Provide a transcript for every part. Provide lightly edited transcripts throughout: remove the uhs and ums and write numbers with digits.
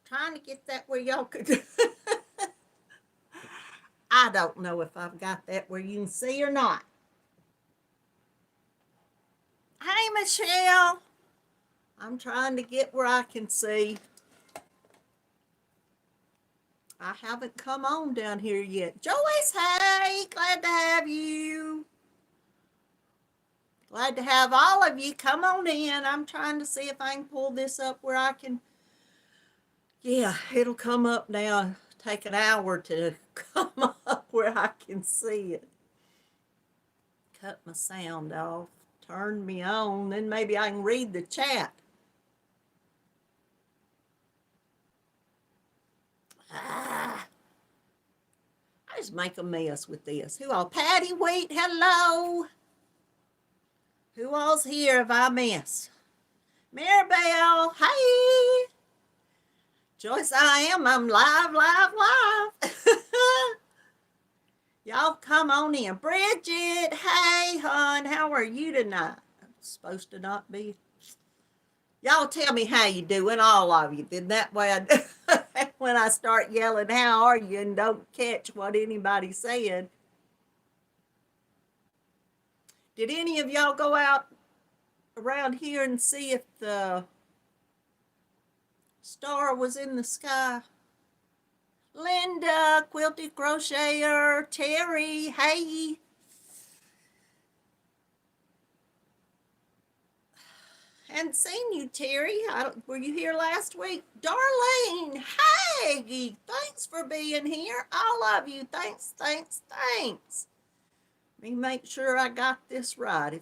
Trying to get that where y'all could. I don't know if I've got that where you can see or not. Hey, Michelle. I'm trying to get where I can see. I haven't come on down here yet. Joyce, hey, glad to have you. Glad to have all of you. Come on in. I'm trying to see if I can pull this up where I can. Yeah, it'll come up now. Take an hour to come up where I can see it. Cut my sound off. Turn me on. Then maybe I can read the chat. I just make a mess with this. Who all? Patty Wheat, hello. Who all's here if I miss? Maribel, hey. Joyce, I am. I'm live. Y'all come on in. Bridget, hey, hon. How are you tonight? I'm supposed to not be. Y'all tell me how you doing, all of you. Then that way when I start yelling, how are you, and don't catch what anybody said. Did any of y'all go out around here and see if the star was in the sky? Linda, quilted crocheter, Terry, hey. Hadn't seen you, Terry. Were you here last week? Darlene, hey, thanks for being here. All of you, thanks. Let me make sure I got this right.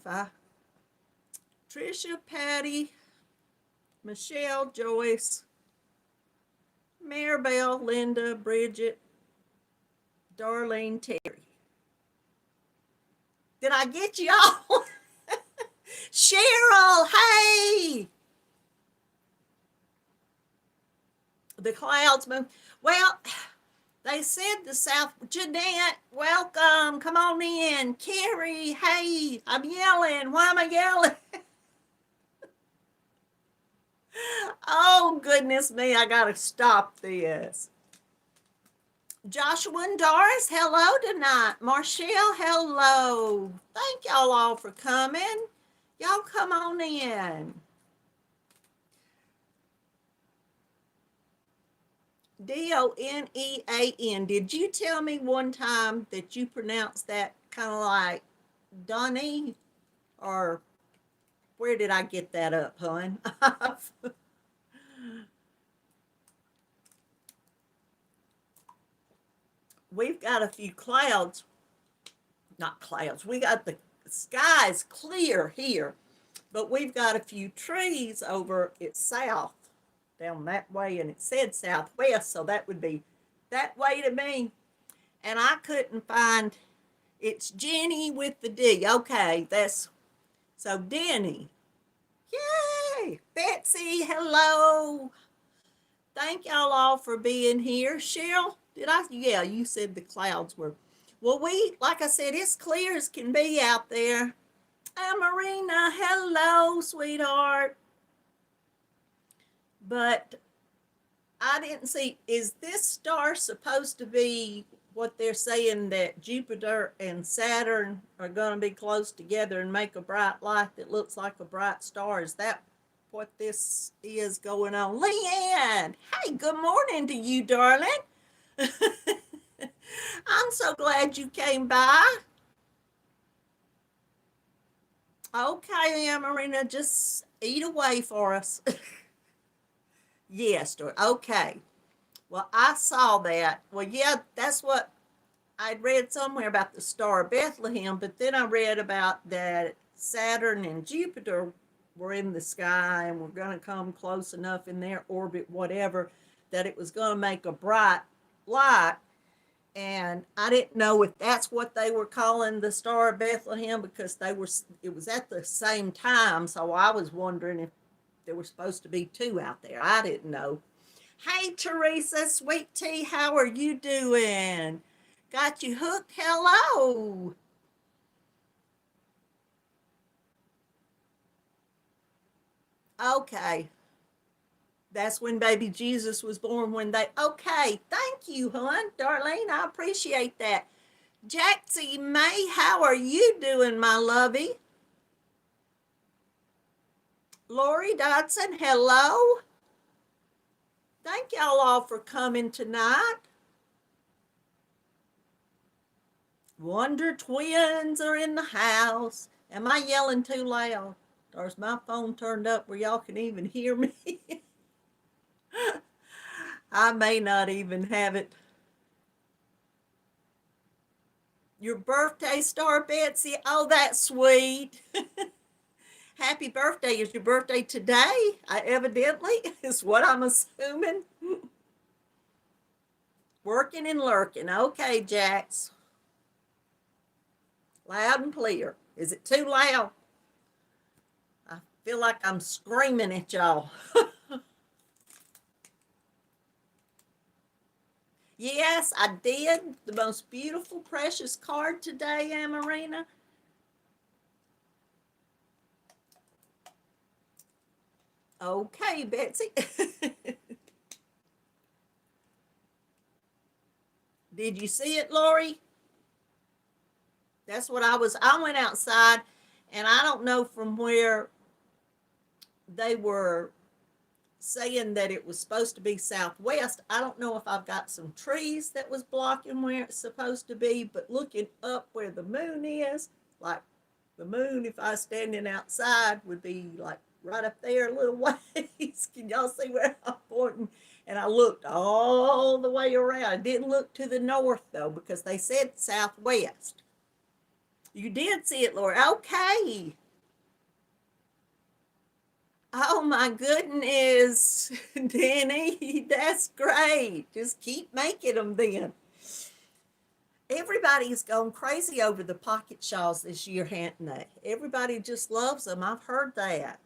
Trisha, Patty, Michelle, Joyce, Maribel, Linda, Bridget, Darlene, Terry. Did I get y'all? Cheryl, hey! The clouds move. Well, they said the south. Jeanette, welcome. Come on in. Carrie, hey. I'm yelling. Why am I yelling? Oh, goodness me. I got to stop this. Joshua and Doris, hello tonight. Marshall, hello. Thank y'all all for coming. Y'all come on in. Donean. Did you tell me one time that you pronounced that kind of like Donnie? Or where did I get that up, hon? We've got a few clouds. Not clouds. We got the sky's clear here. But we've got a few trees over at south, down that way, and it said southwest, so that would be that way to me. And I couldn't find, it's Jenny with the D. Okay, so Denny. Yay! Betsy, hello. Thank y'all all for being here. Cheryl, yeah, you said the clouds were. Well, like I said, it's clear as can be out there. Marina, hello, sweetheart. But I didn't see, is this star supposed to be what they're saying, that Jupiter and Saturn are going to be close together and make a bright light that looks like a bright star? Is that what this is going on? Leanne, hey, good morning to you, darling. I'm so glad you came by. Okay, Marina, just eat away for us. Yes, okay. Well, I saw that. Well, yeah, that's what I'd read somewhere about the star of Bethlehem, but then I read about that Saturn and Jupiter were in the sky and were going to come close enough in their orbit, whatever, that it was going to make a bright light. And I didn't know if that's what they were calling the Star of Bethlehem, because it was at the same time. So I was wondering if there were supposed to be two out there. I didn't know. Hey, Teresa, sweet tea, how are you doing? Got you hooked? Hello. Okay. That's when baby Jesus was born, when they, okay, thank you, hon. Darlene, I appreciate that. Jaxie May, how are you doing, my lovey? Lori Dodson, hello. Thank y'all all for coming tonight. Wonder Twins are in the house. Am I yelling too loud? Or is my phone turned up where y'all can even hear me? I may not even have it. Your birthday, Star Betsy? Oh, that's sweet. Happy birthday. Is your birthday today? Evidently, is what I'm assuming. Working and lurking. Okay, Jax. Loud and clear. Is it too loud? I feel like I'm screaming at y'all. Yes, I did. The most beautiful, precious card today, Amarina. Okay, Betsy. Did you see it, Lori? That's what I went outside, and I don't know from where they were saying that it was supposed to be southwest. I don't know if I've got some trees that was blocking where it's supposed to be, but looking up where the moon is, like the moon, if I was standing outside, would be like right up there a little ways. Can y'all see where I'm pointing? And I looked all the way around. I didn't look to the north, though, because they said southwest. You did see it, Laura. Okay. Oh my goodness, Danny, that's great. Just keep making them then. Everybody's gone crazy over the pocket shawls this year, haven't they? Everybody just loves them. I've heard that.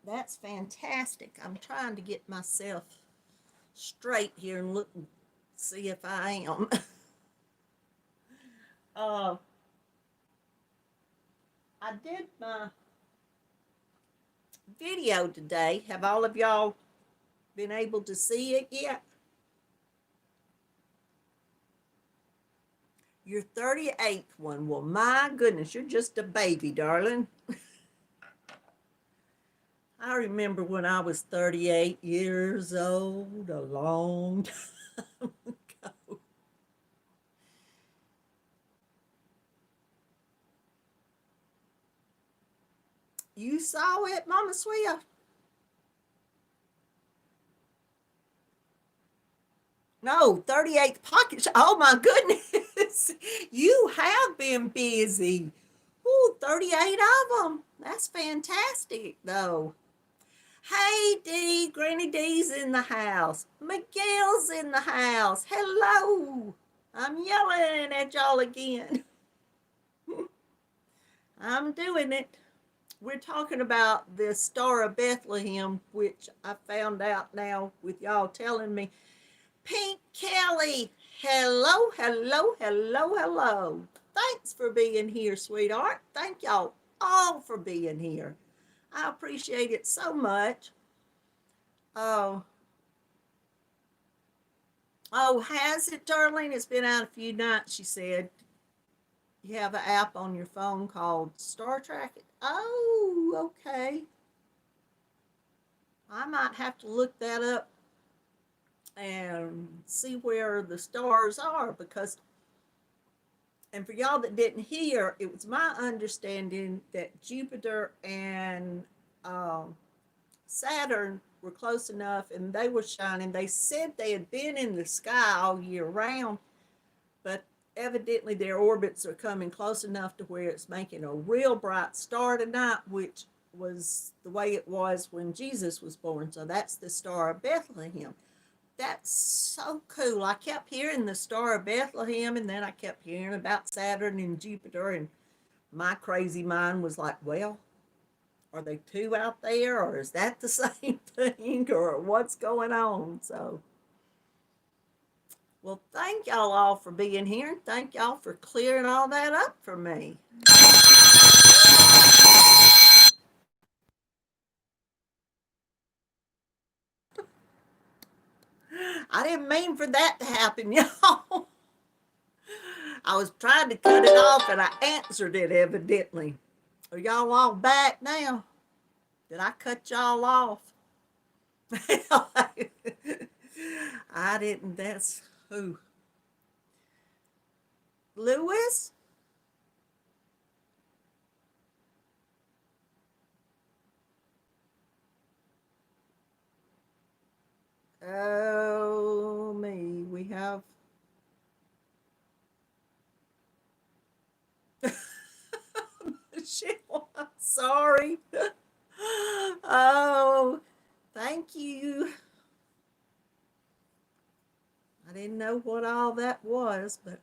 That's fantastic. I'm trying to get myself straight here and look and see if I am. uh, I did my video today. Have all of y'all been able to see it yet? Your 38th one. Well, my goodness, you're just a baby, darling. I remember when I was 38 years old, a long time ago. You saw it, Mama Sweet? No, 38th pocket. Oh my goodness. You have been busy. Ooh, 38 of them. That's fantastic, though. Hey, Dee. Granny D's in the house. Miguel's in the house. Hello. I'm yelling at y'all again. I'm doing it. We're talking about the Star of Bethlehem, which I found out now with y'all telling me. Pink Kelly, hello, hello, hello, hello. Thanks for being here, sweetheart. Thank y'all all for being here. I appreciate it so much. Oh, has it, Darlene? It's been out a few nights, she said. You have an app on your phone called Star Trek. Oh, okay. I might have to look that up and see where the stars are, because, and for y'all that didn't hear, it was my understanding that Jupiter and Saturn were close enough and they were shining. They said they had been in the sky all year round, but evidently their orbits are coming close enough to where it's making a real bright star tonight, which was the way it was when Jesus was born. So that's the Star of Bethlehem. That's so cool. I kept hearing the Star of Bethlehem, and then I kept hearing about Saturn and Jupiter, and my crazy mind was like, well, are they two out there, or is that the same thing, or what's going on? So, well, thank y'all all for being here, and thank y'all for clearing all that up for me. I didn't mean for that to happen, y'all. I was trying to cut it off and I answered it evidently. Are y'all all back now? Did I cut y'all off? I didn't. That's who? Lewis? Oh, me. We have. Sorry. Oh, thank you. I didn't know what all that was, but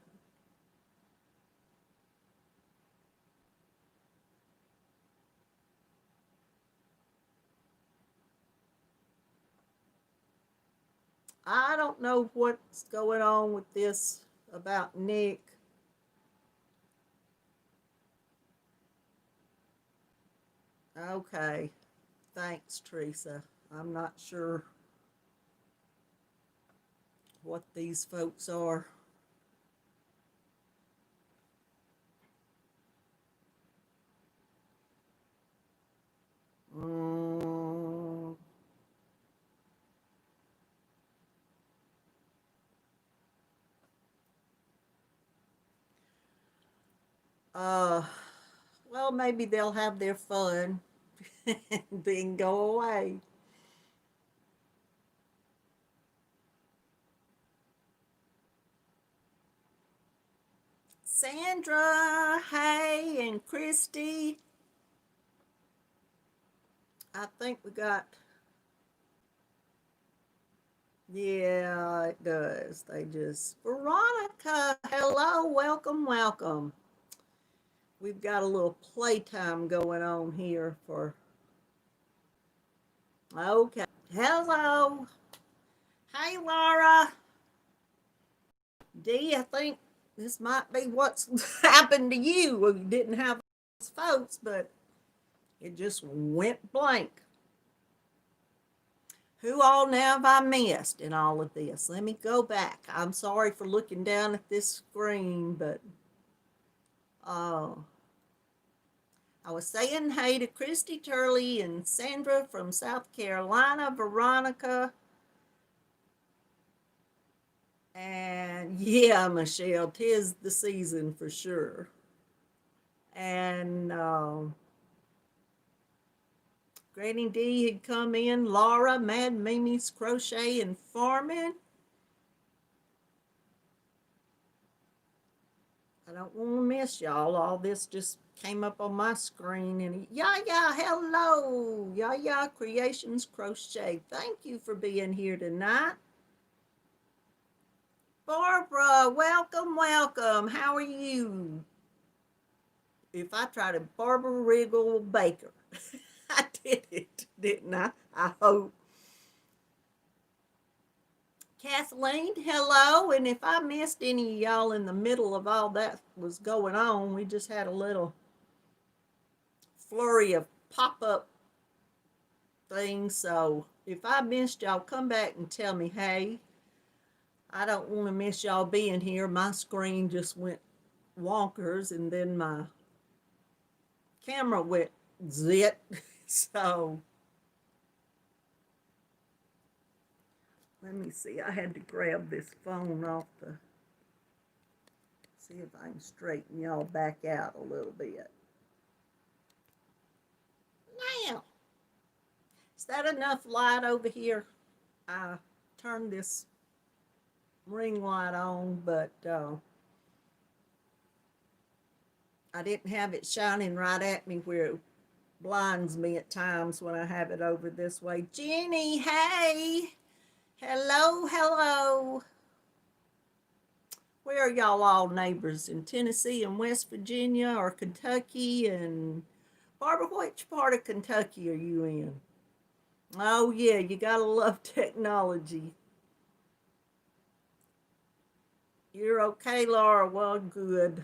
I don't know what's going on with this about Nick. Okay. Thanks, Teresa. I'm not sure what these folks are. Mm, uh, well, maybe they'll have their fun and then go away. Sandra, hey, and Christy. I think we got, yeah, it does. They just, Veronica, hello, welcome, welcome. We've got a little playtime going on here for, okay. Hello. Hey, Laura. Dee, I think this might be what's happened to you. We didn't have folks, but it just went blank. Who all now have I missed in all of this? Let me go back. I'm sorry for looking down at this screen, but uh, I was saying hey to Christy Turley and Sandra from South Carolina, Veronica, and yeah, Michelle, 'tis the season for sure. And Granny D had come in, Laura, Mad Mimi's Crochet and Farming. I don't want to miss y'all. All this just came up on my screen. And Yaya, hello. Yaya Creations Crochet. Thank you for being here tonight. Barbara, welcome, welcome. How are you? If I try to Barbara Wriggle Baker, I did it, didn't I hope. Kathleen, hello. And if I missed any of y'all in the middle of all that was going on, we just had a little flurry of pop-up things. So if I missed y'all, come back and tell me, hey, I don't want to miss y'all being here. My screen just went wonkers and then my camera went zit. So let me see. I had to grab this phone off the, see if I can straighten y'all back out a little bit. Now, is that enough light over here? I turned this ring light on, but I didn't have it shining right at me where it blinds me at times when I have it over this way. Jenny, hey. Hello, hello. Where are y'all all neighbors? In Tennessee and West Virginia or Kentucky? And Barbara, which part of Kentucky are you in? Oh yeah, you gotta love technology. You're okay, Laura. Well, good.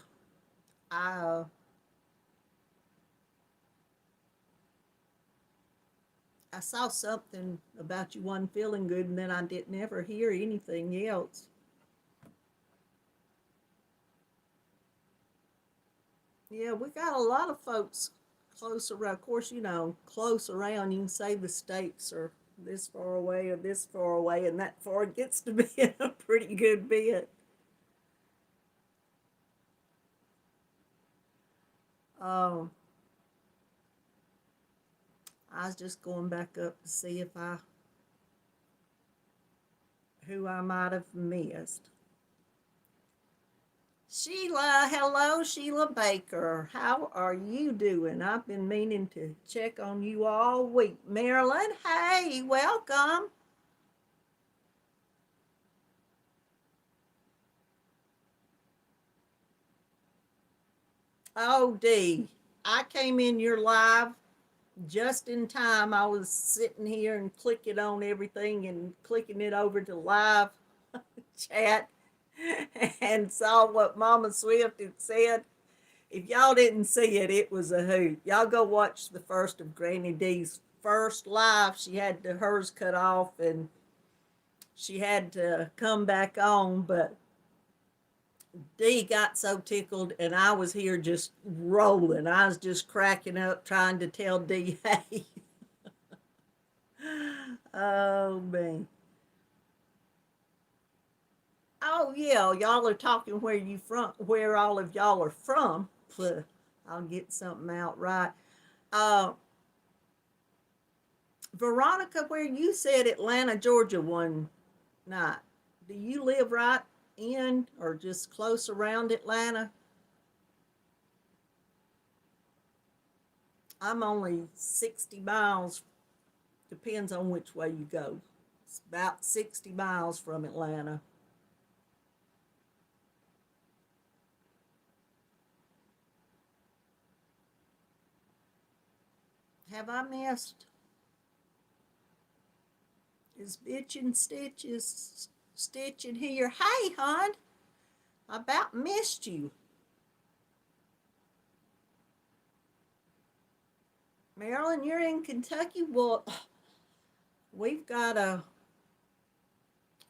I I saw something about you wasn't feeling good, and then I didn't ever hear anything else. Yeah, we got a lot of folks close around. Of course, close around, you can say the states are this far away or this far away, and that far gets to be a pretty good bit. Um, I was just going back up to see if who I might have missed. Sheila, hello, Sheila Baker. How are you doing? I've been meaning to check on you all week. Marilyn, hey, welcome. Oh, Dee, I came in your live just in time. I was sitting here and clicking on everything and clicking it over to live chat and saw what Mama Swift had said. If y'all didn't see it, it was a hoot. Y'all go watch the first of Granny D's first live. She had hers cut off and she had to come back on, but Dee got so tickled and I was here just rolling. I was just cracking up trying to tell Dee, hey. Oh man. Oh yeah, y'all are talking where all of y'all are from. I'll get something out right. Uh, Veronica, where you said Atlanta, Georgia one night, do you live right in or just close around Atlanta? I'm only 60 miles, depends on which way you go. It's about 60 miles from Atlanta. Have I missed? Is bitchin' stitches stitching here? Hey, hon, I about missed you. Marilyn, you're in Kentucky. Well, we've got a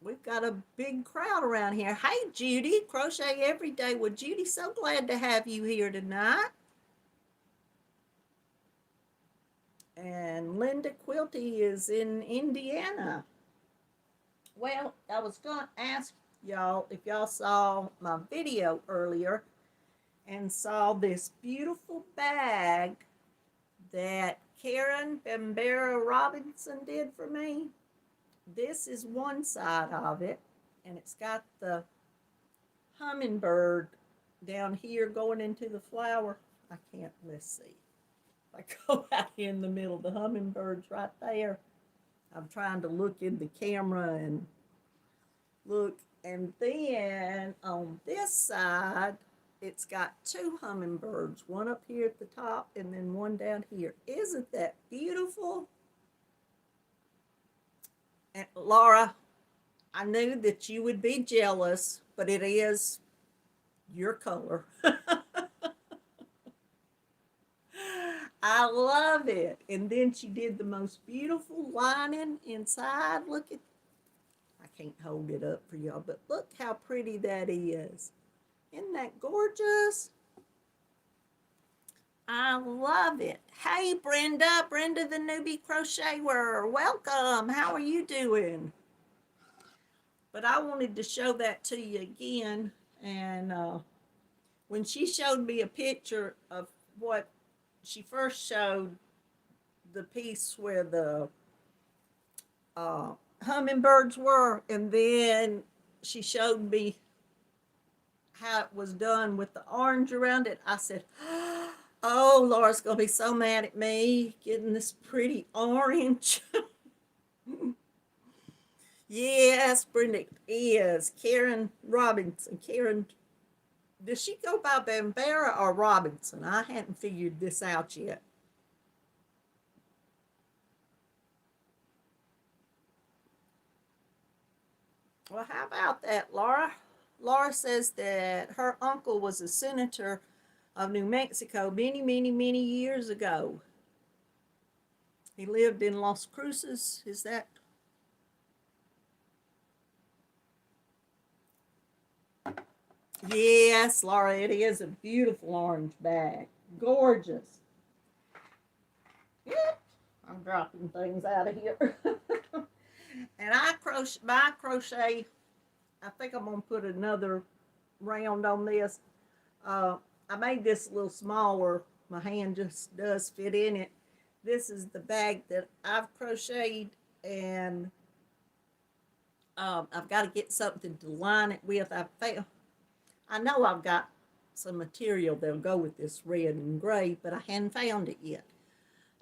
we've got a big crowd around here. Hey, Judy, crochet every day. Well, Judy, so glad to have you here tonight. And Linda Quilty is in Indiana. Well, I was going to ask y'all if y'all saw my video earlier and saw this beautiful bag that Karen Bambera Robinson did for me. This is one side of it, and it's got the hummingbird down here going into the flower. I can't, let's see. If I go out here in the middle, the hummingbird's right there. I'm trying to look in the camera and look. And then on this side, it's got two hummingbirds, one up here at the top and then one down here. Isn't that beautiful? And Laura, I knew that you would be jealous, but it is your color. I love it. And then she did the most beautiful lining inside. Look at, I can't hold it up for y'all, but look how pretty that is. Isn't that gorgeous? I love it. Hey, Brenda, Brenda the newbie crocheter, welcome. How are you doing? But I wanted to show that to you again. And when she showed me a picture of what she first showed, the piece where the hummingbirds were, and then she showed me how it was done with the orange around it. I said, oh, Laura's going to be so mad at me getting this pretty orange. Yes, Brenda is. Karen Robinson. Karen, does she go by Bambera or Robinson? I hadn't figured this out yet. Well, how about that, Laura? Laura says that her uncle was a senator of New Mexico many, many, many years ago. He lived in Las Cruces. Is that? Yes, Laura, it is a beautiful orange bag. Gorgeous. Yep. I'm dropping things out of here. And my crochet, I think I'm going to put another round on this. I made this a little smaller. My hand just does fit in it. This is the bag that I've crocheted, and I've got to get something to line it with. I know I've got some material that'll go with this red and gray, but I hadn't found it yet.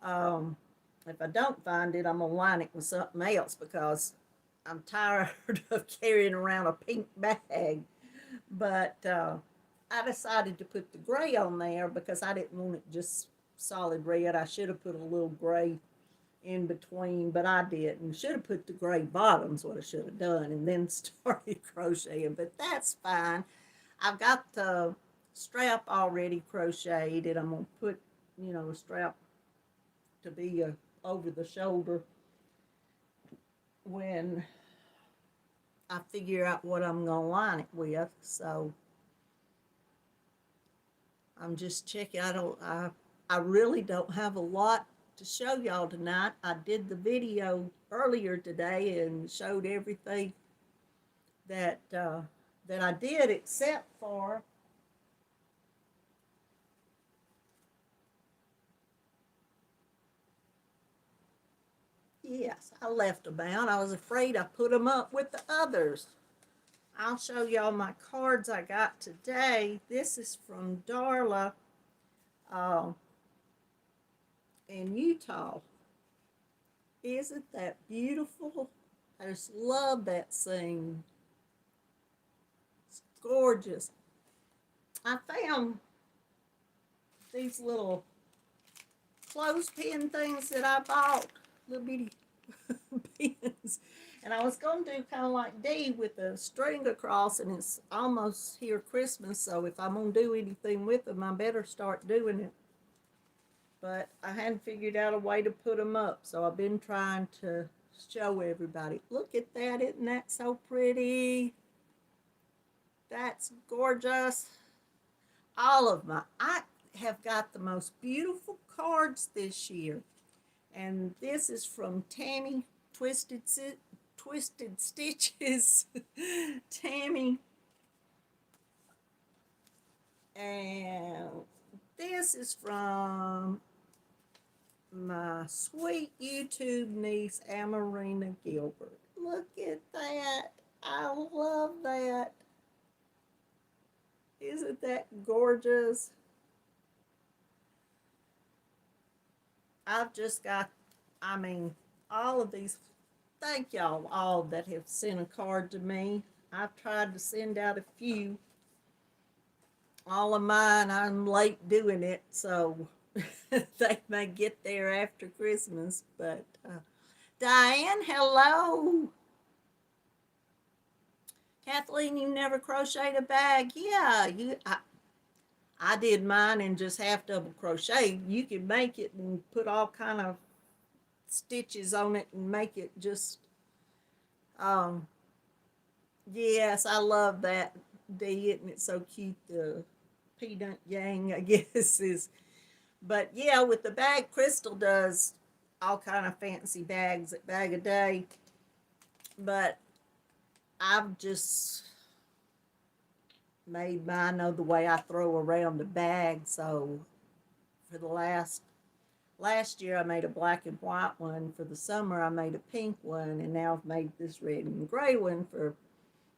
If I don't find it, I'm going to line it with something else because I'm tired of carrying around a pink bag. But I decided to put the gray on there because I didn't want it just solid red. I should have put a little gray in between, but I didn't. Should have put the gray bottoms, what I should have done, and then started crocheting, but that's fine. I've got the strap already crocheted, and I'm going to put, a strap to be over the shoulder when I figure out what I'm going to line it with. So I'm just checking. I really don't have a lot to show y'all tonight. I did the video earlier today and showed everything that I did, except for yes, I left them out. I was afraid I put them up with the others. I'll show y'all my cards I got today. This is from Darla uh, in Utah. Isn't that beautiful? I just love that scene. It's gorgeous. I found these little clothespin things that I bought, little bitty pins. And I was going to do kind of like Dee with a string across, and it's almost here Christmas, so if I'm going to do anything with them, I better start doing it. But I hadn't figured out a way to put them up, so I've been trying to show everybody. Look at that. Isn't that so pretty? That's gorgeous. I have got the most beautiful cards this year. And this is from Tammy Twisted Stitches. Tammy. And this is from my sweet YouTube niece, Amarina Gilbert. Look at that. I love that. Isn't that gorgeous? I've just got, all of these. Thank y'all all that have sent a card to me. I've tried to send out a few. All of mine, I'm late doing it, so they may get there after Christmas. But Diane, hello. Kathleen, you never crocheted a bag? Yeah, I did mine in just half double crochet. You can make it and put all kind of stitches on it and make it just yes, I love that, Dee. Isn't it so cute? The peanut yang, I guess, is. But yeah, with the bag, Crystal does all kind of fancy bags at Bag a Day. But I've just made mine know the way I throw around the bag. So for the last year I made a black and white one. For the summer I made a pink one, and now I've made this red and gray one for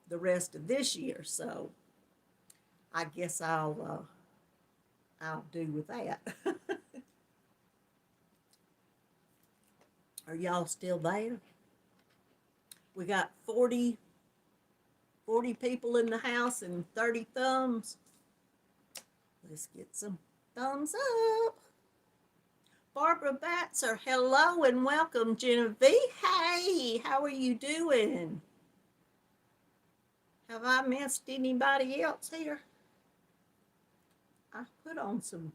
the rest of this year. So I guess I'll do with that. Are y'all still there? We got 40 people in the house and 30 thumbs. Let's get some thumbs up. Barbara Batzer, hello and welcome. Genevieve, hey, how are you doing? Have I missed anybody else here? I put on some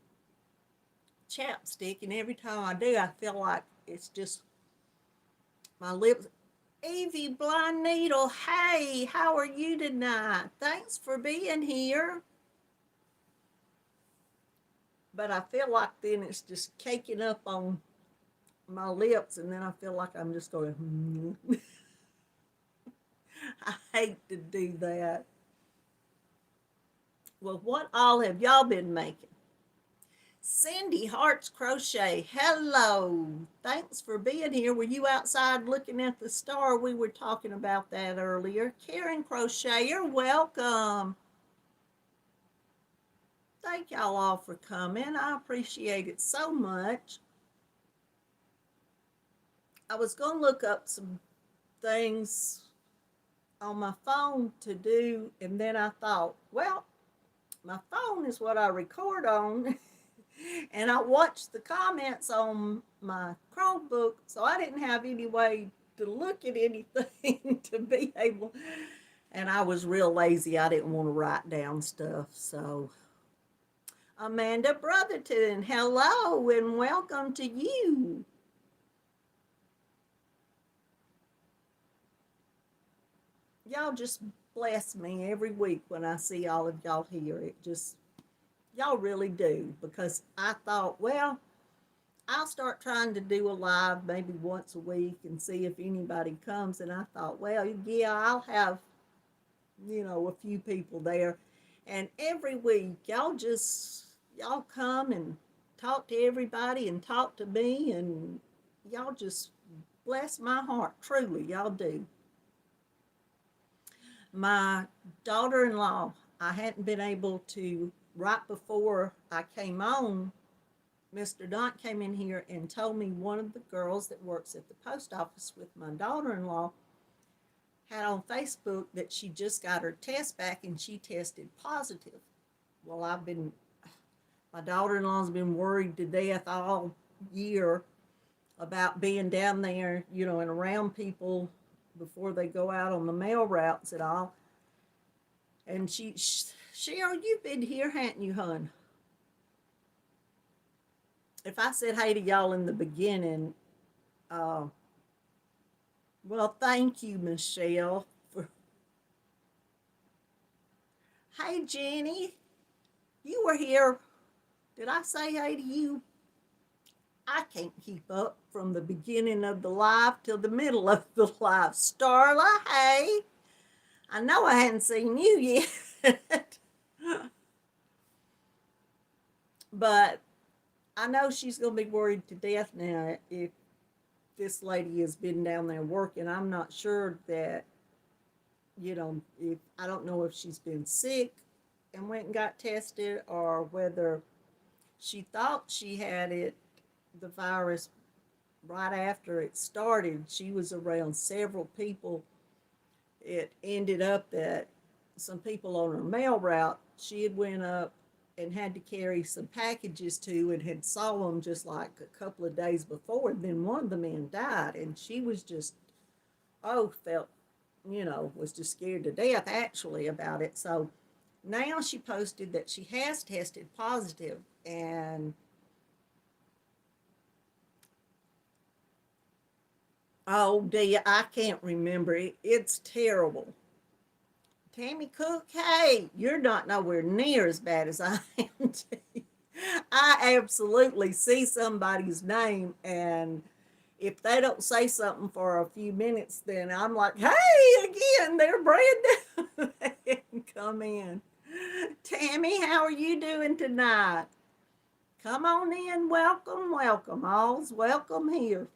chapstick, and every time I do, I feel like it's just my lips. Evie Blind Needle, hey, how are you tonight? Thanks for being here. But I feel like then it's just caking up on my lips, and then I feel like I'm just going, I hate to do that. Well, what all have y'all been making? Cindy Hearts Crochet, hello. Thanks for being here. Were you outside looking at the star? We were talking about that earlier. Karen Crocheter, welcome. Thank y'all all for coming. I appreciate it so much. I was going to look up some things on my phone to do, and then I thought, well, my phone is what I record on. And I watched the comments on my Chromebook, so I didn't have any way to look at anything to be able. And I was real lazy. I didn't want to write down stuff. So, Amanda Brotherton, hello and welcome to you. Y'all just bless me every week when I see all of y'all here. It just, y'all really do, because I thought, well, I'll start trying to do a live maybe once a week and see if anybody comes. And I thought, well, yeah, I'll have, a few people there. And every week, y'all come and talk to everybody and talk to me. And y'all just bless my heart. Truly, y'all do. My daughter-in-law, I hadn't been able to, right before I came on, Mr. Dont came in here and told me one of the girls that works at the post office with my daughter-in-law had on Facebook that she just got her test back and she tested positive. Well, my daughter-in-law's been worried to death all year about being down there, and around people before they go out on the mail routes and all. And Cheryl, you've been here, hadn't you, hon? If I said hey to y'all in the beginning, well, thank you, Michelle. Hey, Jenny, you were here. Did I say hey to you? I can't keep up from the beginning of the live till the middle of the live. Starla, hey. I know I hadn't seen you yet. But I know she's going to be worried to death now if this lady has been down there working. I'm not sure that, if I don't know if she's been sick and went and got tested, or whether she thought she had the virus right after it started. She was around several people. It ended up that some people on her mail route, she had went up and had to carry some packages to, and had saw them just like a couple of days before. And then one of the men died, and she was just, felt, was just scared to death actually about it. So now she posted that she has tested positive, and oh dear, I can't remember it. It's terrible. Tammy Cook, hey, you're not nowhere near as bad as I am. I absolutely see somebody's name, and if they don't say something for a few minutes, then I'm like, hey, again, they're brand new. Come in. Tammy, how are you doing tonight? Come on in. Welcome, welcome. All's welcome here.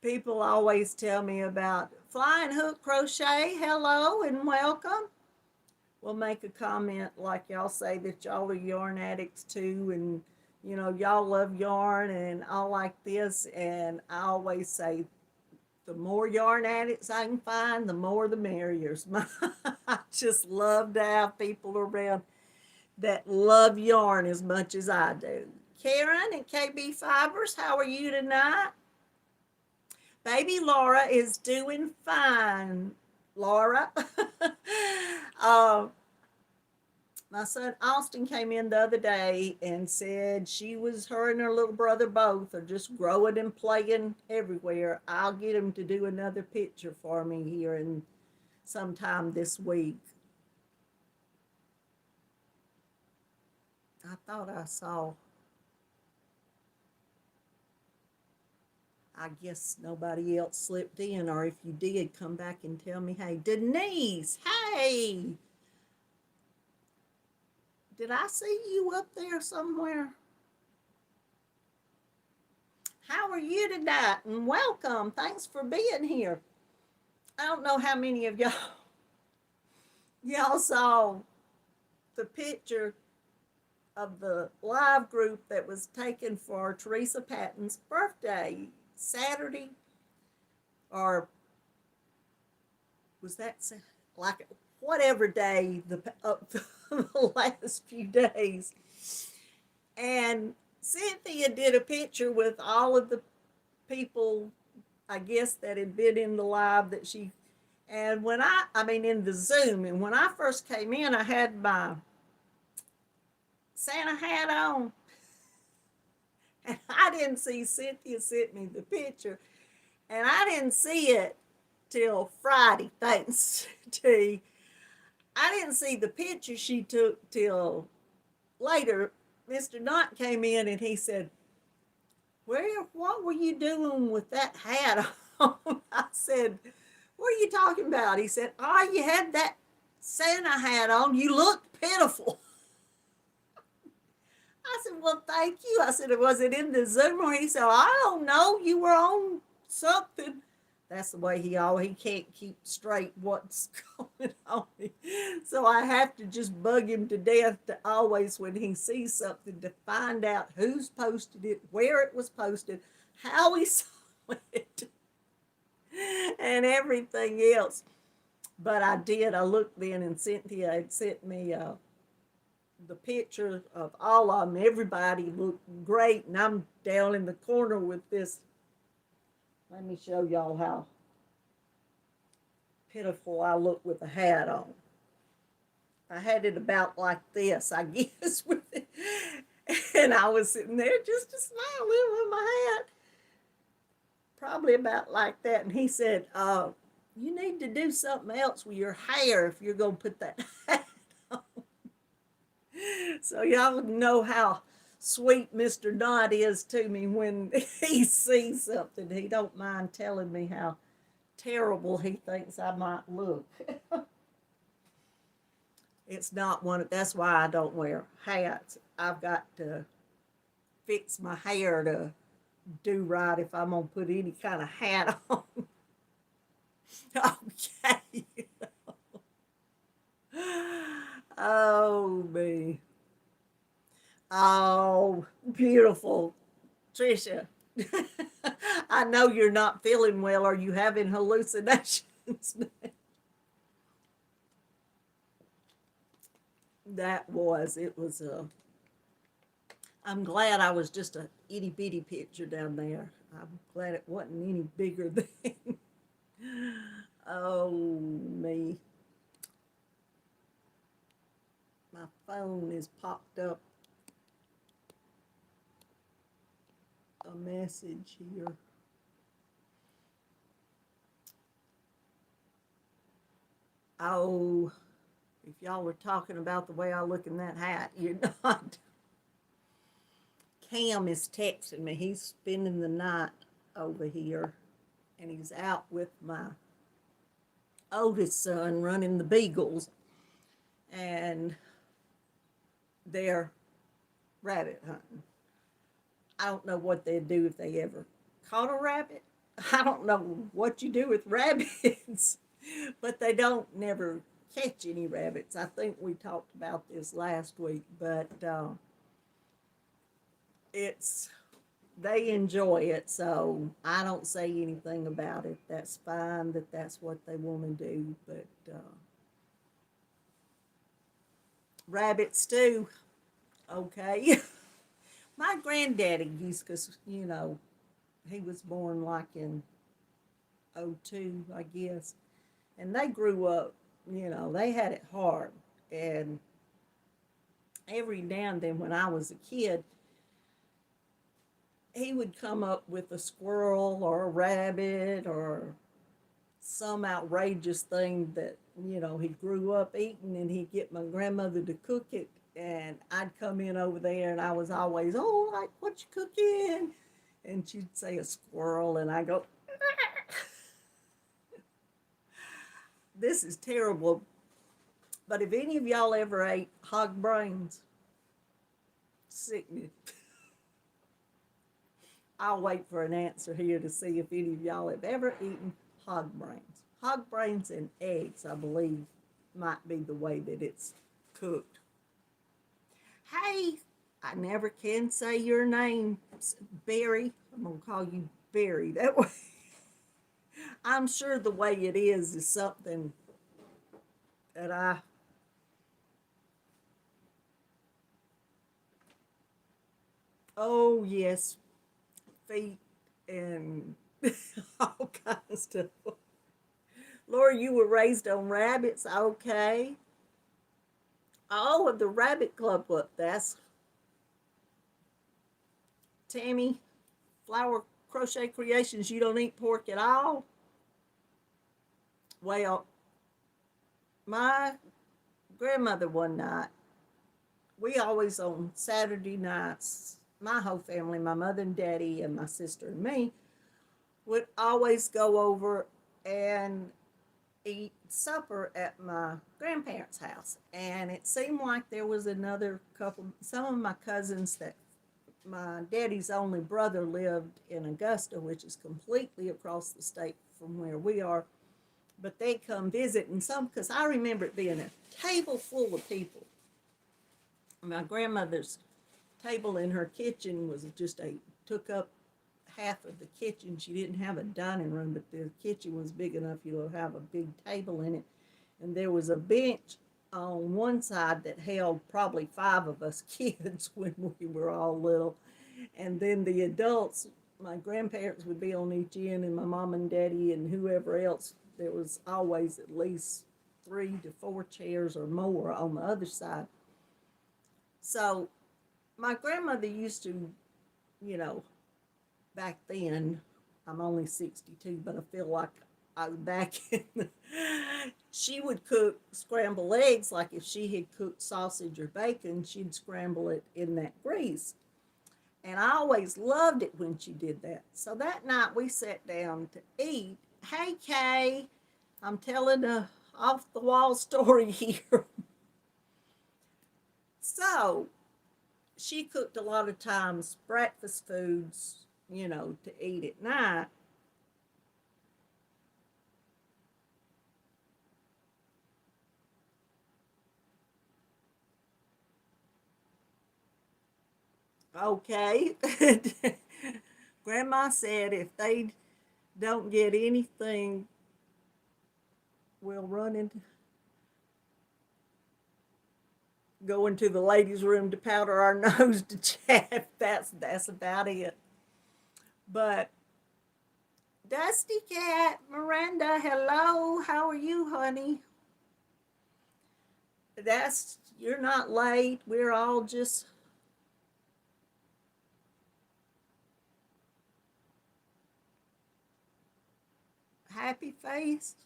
People always tell me about Flying Hook Crochet. Hello and welcome. We'll make a comment like y'all say that y'all are yarn addicts too, and y'all love yarn and all like this. And I always say, the more yarn addicts I can find, the more the merrier. I just love to have people around that love yarn as much as I do. Karen and KB Fibers, how are you tonight? Baby Laura is doing fine, Laura. My son Austin came in the other day and said her and her little brother both are just growing and playing everywhere. I'll get him to do another picture for me here in sometime this week. I thought I saw. I guess nobody else slipped in, or if you did, come back and tell me. Hey, Denise, hey, did I see you up there somewhere? How are you tonight? And welcome. Thanks for being here. I don't know how many of y'all saw the picture of the live group that was taken for Teresa Patton's birthday Saturday, or was that like whatever day the last few days. And Cynthia did a picture with all of the people, I guess, that had been in the live that she, and when I mean in the Zoom, and when I first came in, I had my Santa hat on, and I didn't see. Cynthia sent me the picture, and I didn't see it till Friday, thanks to, I didn't see the picture she took till later. Mr. Knott came in and he said, what were you doing with that hat on? I said, what are you talking about? He said, oh, you had that Santa hat on. You looked pitiful. I said, well, thank you. I said, was it in the Zoom? Or he said, I don't know. You were on something. That's the way he can't keep straight what's going on. So I have to just bug him to death to always, when he sees something, to find out who's posted it, where it was posted, how he saw it, and everything else. But I did. I looked then, and Cynthia had sent me the picture of all of them. Everybody looked great, and I'm down in the corner with this. Let me show y'all how pitiful I look with a hat on. I had it about like this, I guess, with it. And I was sitting there just smiling with my hat. Probably about like that. And he said, you need to do something else with your hair if you're going to put that hat on. So y'all know how sweet Mr. Knott is to me when he sees something. He don't mind telling me how terrible he thinks I might look. It's not one. That's why I don't wear hats. I've got to fix my hair to do right if I'm gonna put any kind of hat on. Okay. Oh me. Oh, beautiful. Tricia, I know you're not feeling well. Are you having hallucinations? It was I'm glad I was just a itty bitty picture down there. I'm glad it wasn't any bigger than, oh me. My phone is popped up a message here. Oh, if y'all were talking about the way I look in that hat, you're not. Cam is texting me. He's spending the night over here, and he's out with my oldest son running the Beagles, and they're rabbit hunting. I don't know what they'd do if they ever caught a rabbit. I don't know what you do with rabbits, but they don't never catch any rabbits. I think we talked about this last week, but they enjoy it, so I don't say anything about it. That's fine that's what they want to do, but rabbits too. Okay. My granddaddy used, because, he was born like in 02, I guess. And they grew up, they had it hard. And every now and then when I was a kid, he would come up with a squirrel or a rabbit or some outrageous thing that, he grew up eating, and he'd get my grandmother to cook it. And I'd come in over there, and I was always, oh, like, what you cooking? And she'd say a squirrel, and I go, this is terrible. But if any of y'all ever ate hog brains, sickening. I'll wait for an answer here to see if any of y'all have ever eaten hog brains. Hog brains and eggs, I believe, might be the way that it's cooked. Hey, I never can say your name, Barry. I'm going to call you Barry. That way, I'm sure the way it is something that oh, yes, feet and all kinds of stuff. Laura, you were raised on rabbits, okay. Oh, the Rabbit Club, what, that's Tammy, Flower Crochet Creations, you don't eat pork at all? Well, my grandmother one night, we always on Saturday nights, my whole family, my mother and daddy and my sister and me, would always go over and eat supper at my grandparents' house. And it seemed like there was another couple, some of my cousins that my daddy's only brother lived in Augusta, which is completely across the state from where we are. But they come visit, and some, because I remember it being a table full of people. My grandmother's table in her kitchen was just took up half of the kitchen. She didn't have a dining room, but the kitchen was big enough you'll have a big table in it. And there was a bench on one side that held probably 5 of us kids when we were all little. And then the adults, my grandparents would be on each end, and my mom and daddy and whoever else. There was always at least 3 to 4 chairs or more on the other side. So my grandmother used to, back then, I'm only 62, but I feel like I was back in she would cook scrambled eggs. Like if she had cooked sausage or bacon, she'd scramble it in that grease. And I always loved it when she did that. So that night we sat down to eat. Hey, Kay, I'm telling a off the wall story here. So she cooked a lot of times breakfast foods, to eat at night. Okay. Grandma said if they don't get anything, we'll go into the ladies' room to powder our nose to chat. That's about it. But Dusty Cat, Miranda, hello. How are you, honey? You're not late. We're all just happy faced.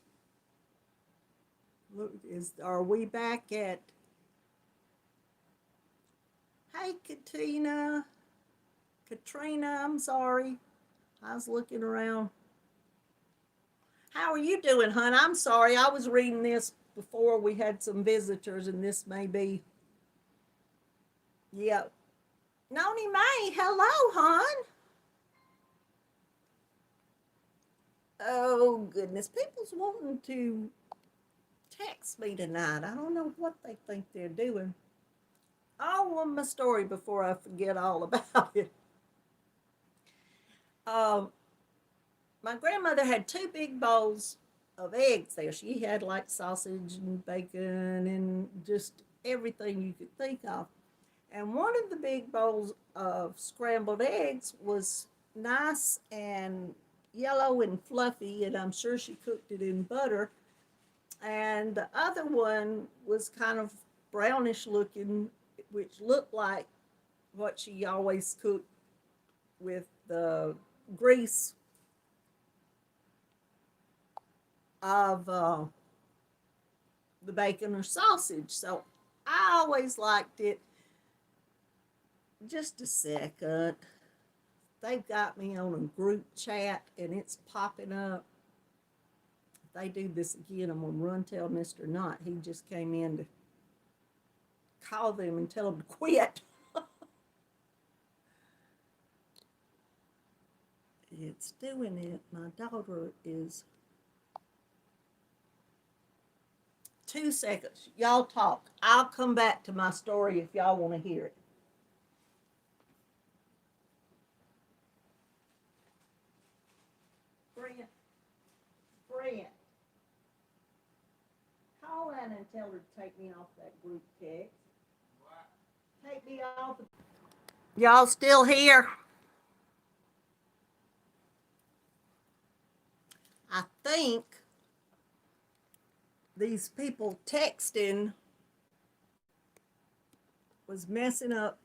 Look, are we back at? Hey, Katrina, I'm sorry. I was looking around. How are you doing, hon? I'm sorry. I was reading this before we had some visitors, and this may be. Yeah. Noni May, hello, hon. Oh, goodness. People's wanting to text me tonight. I don't know what they think they're doing. I'll want my story before I forget all about it. Um, my grandmother had 2 big bowls of eggs there. She had like sausage and bacon and just everything you could think of. And one of the big bowls of scrambled eggs was nice and yellow and fluffy, and I'm sure she cooked it in butter. And the other one was kind of brownish looking. which looked like what she always cooked with the grease of the bacon or sausage. So I always liked it. Just a second. They've got me on a group chat and it's popping up. If they do this again, I'm going to run tell Mr. Knott. He just came in to call them and tell them to quit. It's doing it. My daughter is 2 seconds. Y'all talk. I'll come back to my story if y'all want to hear it. Brent, call Anna and tell her to take me off that group text. What? Take me off. Y'all still here? I think these people texting was messing up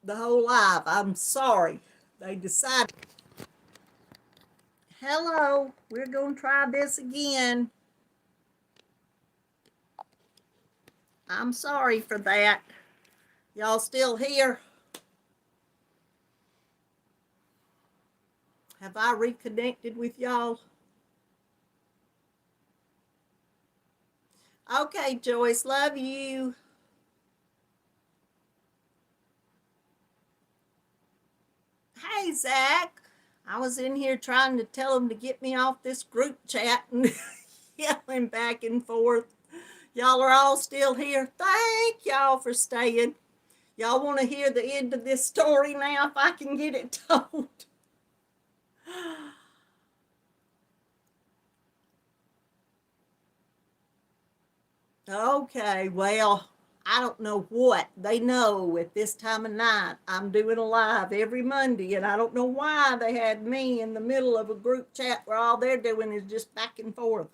the whole live. I'm sorry. They decided. Hello, we're going to try this again. I'm sorry for that. Y'all still here? Have I reconnected with y'all? Okay, Joyce, love you. Hey, Zach. I was in here trying to tell them to get me off this group chat and yelling back and forth. Y'all are all still here. Thank y'all for staying. Y'all want to hear the end of this story now if I can get it told? Okay, well, I don't know what they know at this time of night. I'm doing a live every Monday, and I don't know why they had me in the middle of a group chat where all they're doing is just back and forth.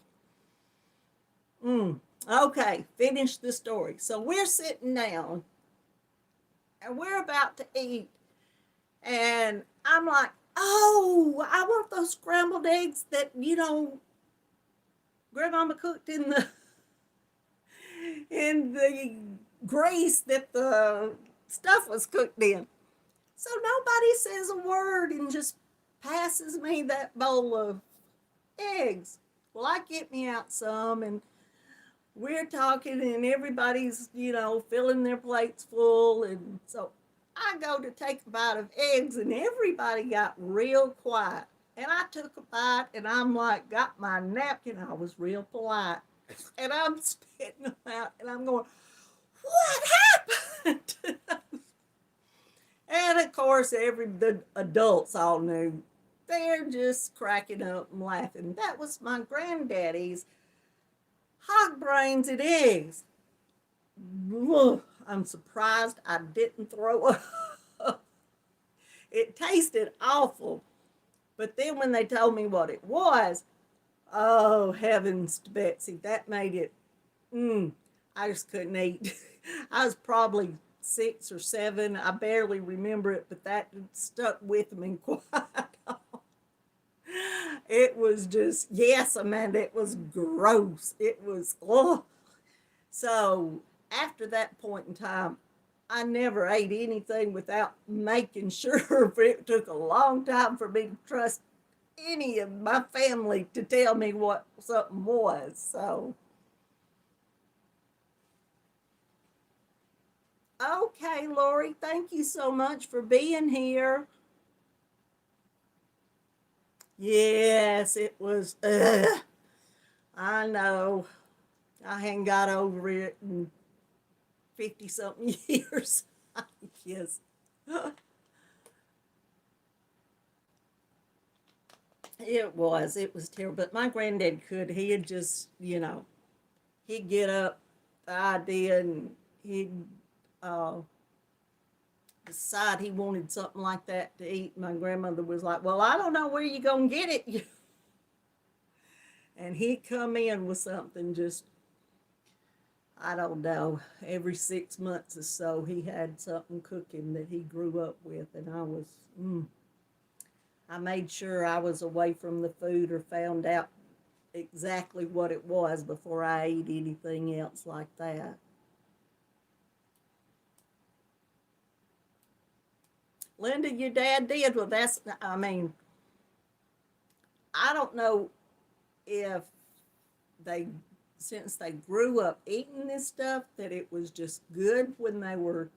Okay, finish the story. So we're sitting down, and we're about to eat, and I'm like, oh, I want those scrambled eggs that, Grandmama cooked in the grease that the stuff was cooked in. So nobody says a word and just passes me that bowl of eggs. Well, I get me out some, and we're talking, and everybody's, filling their plates full. And so I go to take a bite of eggs, and everybody got real quiet. And I took a bite, and I'm like, got my napkin. I was real polite. And I'm spitting them out, and I'm going, what happened? And of course, the adults all knew. They're just cracking up and laughing. That was my granddaddy's hog brains and eggs. I'm surprised I didn't throw up. It tasted awful. But then when they told me what it was, oh, heavens to Betsy, that made it, I just couldn't eat. I was probably 6 or 7. I barely remember it, but that stuck with me quite. It was just, yes, Amanda, it was gross. It was, oh. So after that point in time, I never ate anything without making sure. It took a long time for me to trust any of my family to tell me what something was. So, okay, Lori, thank you so much for being here. Yes, it was, I know. I hadn't got over it in 50 something years. Yes. It was terrible. But my granddad could. He had just, he'd get up the idea, and he'd decide he wanted something like that to eat. My grandmother was like, well, I don't know where you're going to get it. And he'd come in with something just, I don't know, every 6 months or so, he had something cooking that he grew up with, and I made sure I was away from the food or found out exactly what it was before I ate anything else like that. Linda, your dad did. Well, I mean, I don't know if they, since they grew up eating this stuff, that it was just good when they were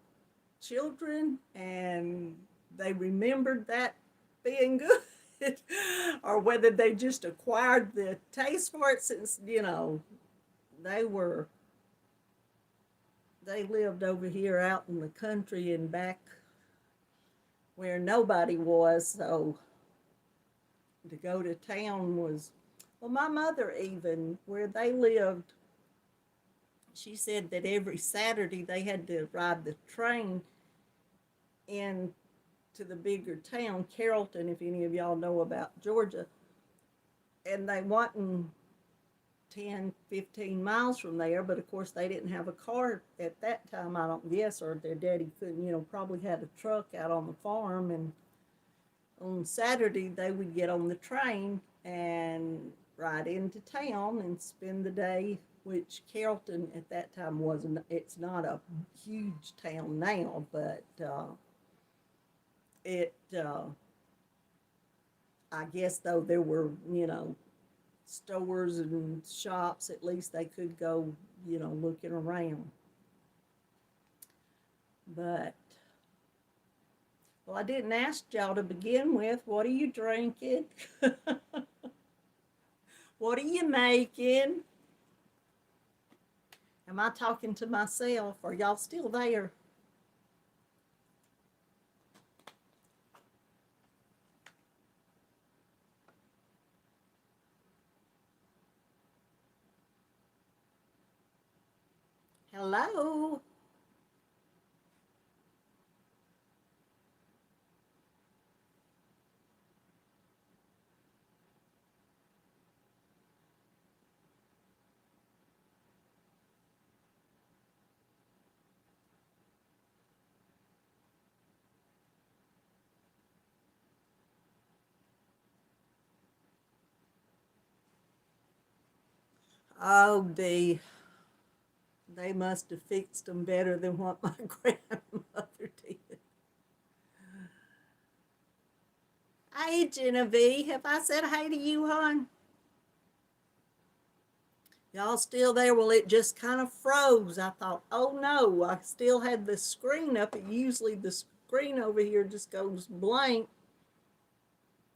children and they remembered that being good, or whether they just acquired the taste for it since, they were, they lived over here out in the country and back where nobody was. So to go to town was, well, my mother, even where they lived, she said that every Saturday they had to ride the train in to the bigger town, Carrollton, if any of y'all know about Georgia. And they wasn't 10, 15 miles from there, but of course they didn't have a car at that time, I don't guess, or their daddy couldn't, probably had a truck out on the farm. And on Saturday they would get on the train and ride into town and spend the day, which Carrollton at that time wasn't, it's not a huge town now, but it, I guess though there were, stores and shops, at least they could go, looking around. But, well, I didn't ask y'all to begin with. What are you drinking? What are you making? Am I talking to myself? Are y'all still there? Hello? Oh, they must have fixed them better than what my grandmother did. Hey, Genevieve, have I said hey to you, hon? Y'all still there? Well, it just kind of froze. I thought, oh no, I still had the screen up. It usually the screen over here just goes blank.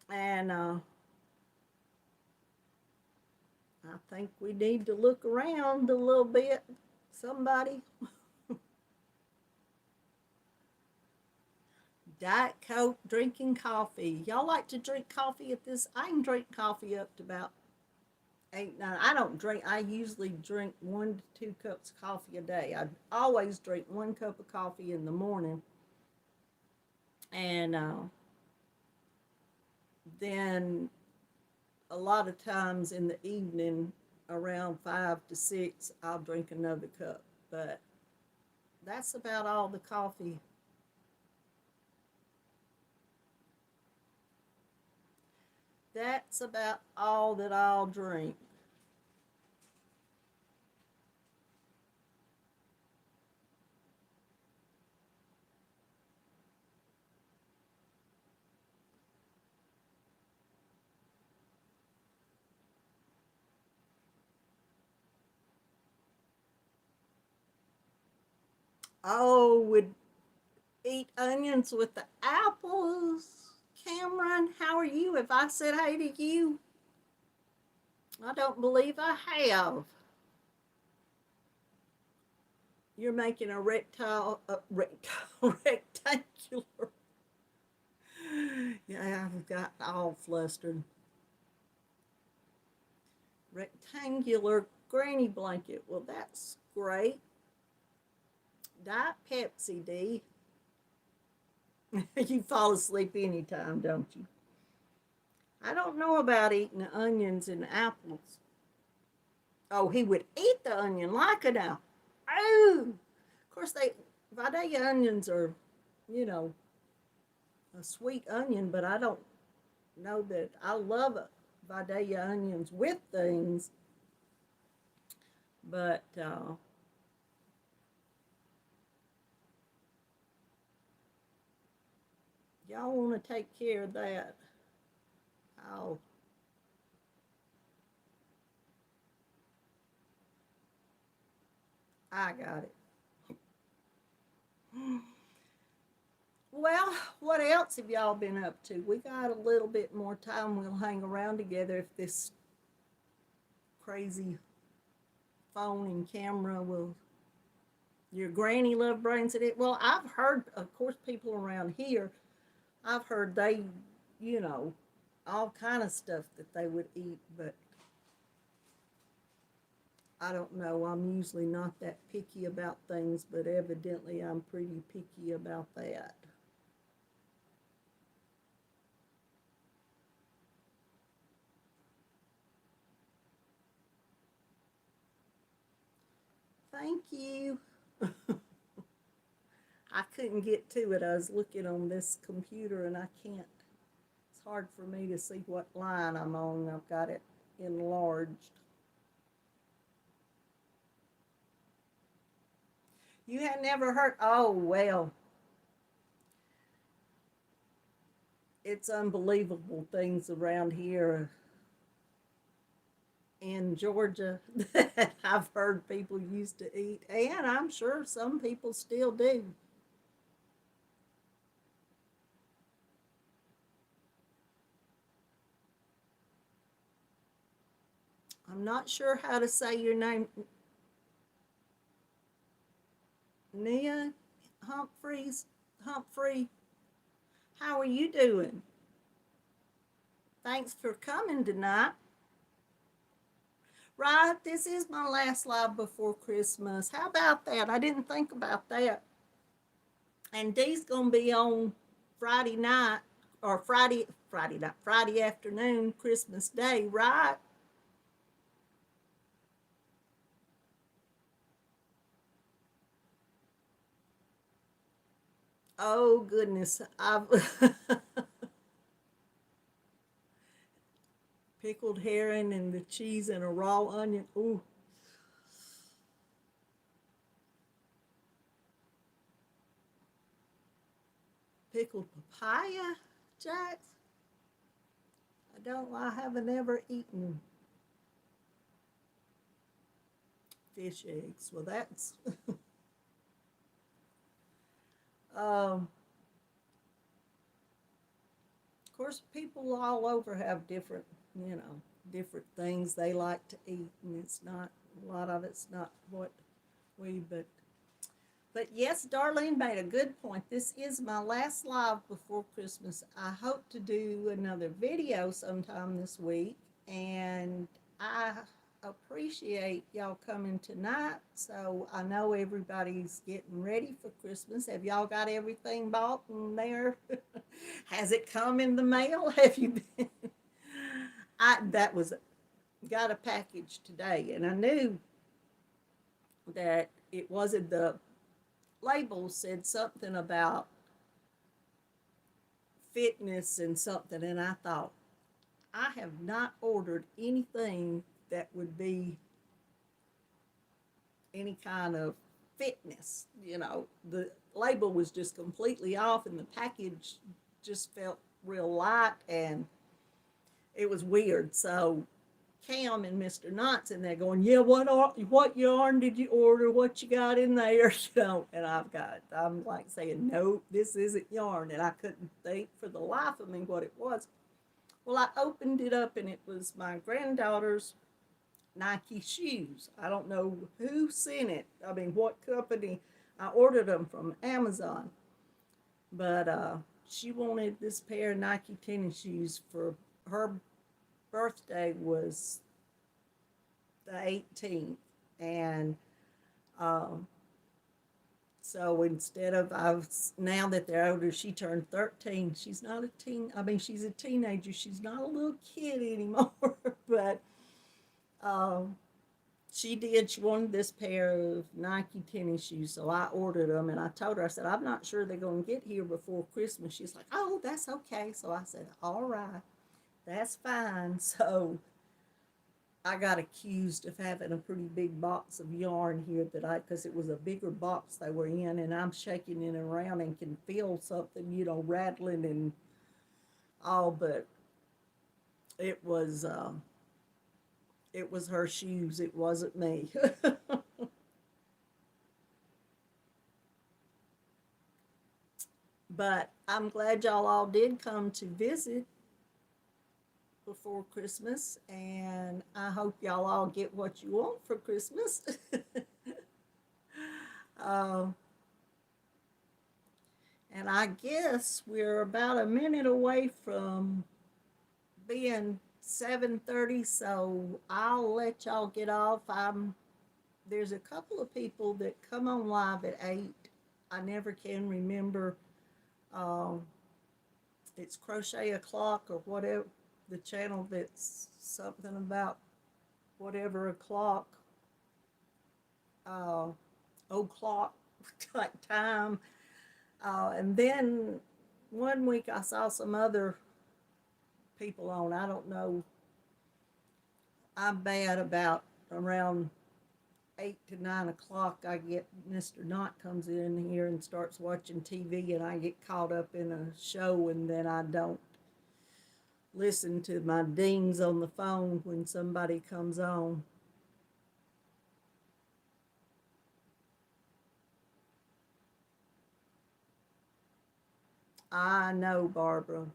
And I think we need to look around a little bit. Somebody. Diet Coke, drinking coffee. Y'all like to drink coffee at this? I can drink coffee up to about 8, 9. I don't drink. I usually drink 1 to 2 cups of coffee a day. I always drink 1 cup of coffee in the morning, and then a lot of times in the evening, around 5 to 6, I'll drink another cup. But that's about all the coffee. That's about all that I'll drink. Oh, would eat onions with the apples. Cameron, how are you? Have I said hey to you? I don't believe I have. You're making a rectangular. Yeah, I've got all flustered. Rectangular granny blanket. Well, that's great. Diet Pepsi, D. You fall asleep anytime, don't you? I don't know about eating onions and apples. Oh, he would eat the onion like it now. Oh, of course Vidalia onions are, you know, a sweet onion, but I don't know that I love Vidalia onions with things, but y'all want to take care of that. I'll I got it. Well, what else have y'all been up to? We got a little bit more time. We'll hang around together if this crazy phone and camera will. Your granny love brains at it. Well, I've heard, of course, people around here. I've heard they, you know, all kind of stuff that they would eat, but I don't know. I'm usually not that picky about things, but evidently I'm pretty picky about that. Thank you. I couldn't get to it. I was looking on this computer and I can't. It's hard for me to see what line I'm on. I've got it enlarged. You had never heard? Oh, well, it's unbelievable things around here in Georgia that I've heard people used to eat, and I'm sure some people still do. I'm not sure how to say your name. Nia Humphreys. Humphrey, how are you doing? Thanks for coming tonight. Right, this is my last live before Christmas. How about that? I didn't think about that. And Dee's gonna be on Friday night or Friday night, Friday afternoon, Christmas Day, right? Oh goodness, I've pickled herring and the cheese and a raw onion. Ooh, pickled papaya, Jax. I haven't ever eaten fish eggs. Well, that's um, of course, people all over have different, you know, different things they like to eat, and it's not a lot of it's not what we. But yes, Darlene made a good point. This is my last live before Christmas. I hope to do another video sometime this week, and I appreciate y'all coming tonight. So I know everybody's getting ready for Christmas. Have y'all got everything bought in there? Has it come in the mail? Have you been? I that was got a package today, and I knew that it wasn't the label said something about fitness and something, and I thought I have not ordered anything that would be any kind of fitness. You know, the label was just completely off, and the package just felt real light, and it was weird. So Cam and Mr. Knott's in there going, yeah, what yarn did you order? What you got in there? You know, and I'm like saying, no, this isn't yarn, and I couldn't think for the life of me what it was. Well, I opened it up, and it was my granddaughter's Nike shoes. I don't know who sent it. I mean, what company? I ordered them from Amazon, but she wanted this pair of Nike tennis shoes for her birthday was the 18th, and um, so instead of now that they're older, she turned 13. She's not a teen. I mean, she's a teenager. She's not a little kid anymore. But um, she did. She wanted this pair of Nike tennis shoes, so I ordered them. And I told her, I said, I'm not sure they're going to get here before Christmas. She's like, oh, that's okay. So I said, all right, that's fine. So I got accused of having a pretty big box of yarn here because it was a bigger box they were in, and I'm shaking it around and can feel something, rattling and all, but it was, it was her shoes. It wasn't me. But I'm glad y'all all did come to visit before Christmas, and I hope y'all all get what you want for Christmas. uh, and I guess we're about a minute away from being 7:30, so I'll let y'all get off. There's a couple of people that come on live at 8. I never can remember. Um, it's Crochet O'Clock or whatever, the channel that's something about whatever o'clock, uh, o'clock like time. And then one week I saw some other people on. I don't know. I'm bad about around 8 to 9 o'clock. I get Mr. Knott comes in here and starts watching TV, and I get caught up in a show, and then I don't listen to my dings on the phone when somebody comes on. I know, Barbara.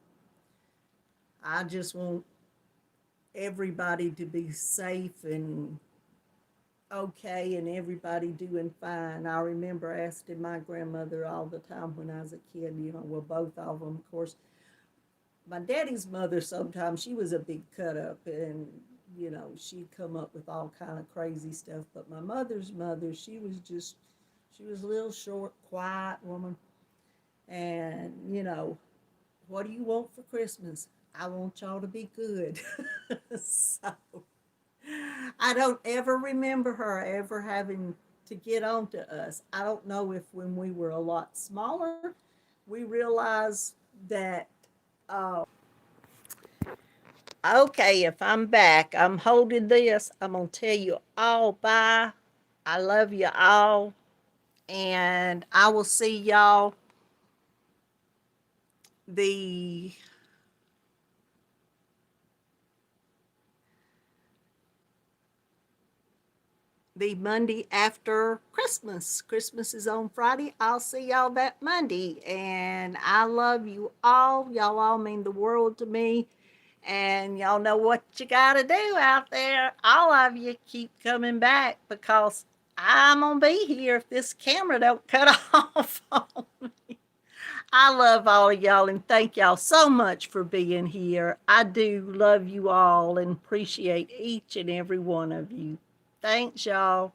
I just want everybody to be safe and okay, and everybody doing fine. I remember asking my grandmother all the time when I was a kid, well, both of them, of course. My daddy's mother, sometimes she was a big cut up, and she'd come up with all kind of crazy stuff. But my mother's mother, she was a little short, quiet woman. And what do you want for Christmas? I want y'all to be good. So I don't ever remember her ever having to get on to us. I don't know if when we were a lot smaller, we realized that. Okay, if I'm back, I'm holding this. I'm going to tell you all bye. I love you all. And I will see y'all the Monday after Christmas. Christmas is on Friday. I'll see y'all that Monday. And I love you all. Y'all all mean the world to me. And y'all know what you got to do out there. All of you keep coming back, because I'm going to be here if this camera don't cut off on me. I love all of y'all, and thank y'all so much for being here. I do love you all and appreciate each and every one of you. Thanks, y'all.